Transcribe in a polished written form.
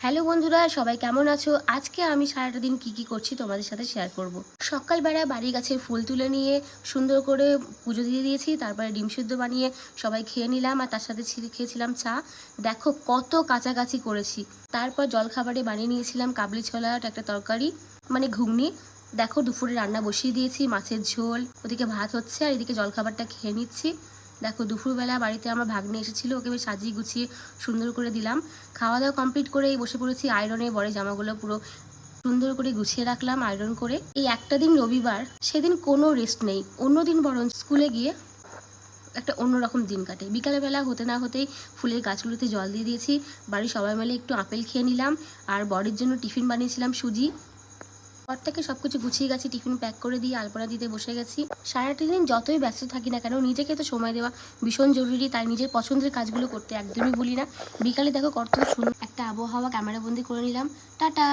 Hello বন্ধুরা, সবাই কেমন আছো? আজকে আমি সারাটা দিন কি করছি তোমাদের সাথে শেয়ার করব। সকালবেলা বাড়ির গাছের ফুল তুলে নিয়ে সুন্দর করে পুজো দিয়ে দিয়েছি, তারপরে ডিম সিদ্ধ বানিয়ে সবাই খেয়ে নিলাম, আর তার সাথে খেয়েছিলাম চা। দেখো কত কাছাকাছি করেছি। তারপর জলখাবারে বানিয়ে নিয়েছিলাম কাবলি ছোলার একটা তরকারি, মানে ঘুগনি। দেখো দুপুরে রান্না বসিয়ে দিয়েছি, মাছের ঝোল, ওদিকে ভাত হচ্ছে আর এদিকে জলখাবারটা খেয়ে নিচ্ছি। দেখো দুপুরবেলা বাড়িতে আমার ভাগ্নে এসেছিলো, ওকে বেশ সাজিয়ে গুছিয়ে সুন্দর করে দিলাম। খাওয়া দাওয়া কমপ্লিট করেই বসে পড়েছি আয়রনে। বড় জামাগুলো পুরো সুন্দর করে গুছিয়ে রাখলাম আয়রন করে। এই একটা দিন রবিবার, সেদিন কোনো রেস্ট নেই। অন্য দিন বরং স্কুলে গিয়ে একটা অন্যরকম দিন কাটে। বিকালবেলা হতে না হতেই ফুলের গাছগুলোতে জল দিয়ে দিয়েছি। বাড়ির সবাই মিলে একটু আপেল খেয়ে নিলাম, আর বরের জন্য টিফিন বানিয়েছিলাম সুজি। পর থেকে সব কিছু গুছিয়ে গেছি, টিফিন প্যাক করে দিয়ে আলপনা দিতে বসে গেছি। সারাটা দিন যতই ব্যস্ত থাকি না কেন, নিজেকে তো সময় দেওয়া ভীষণ জরুরি, তাই নিজের পছন্দের কাজগুলো করতে একদমই ভুলি না। বিকালে দেখো কত সুন্দর একটা আবহাওয়া ক্যামেরা বন্দি করে নিলাম। টাটা।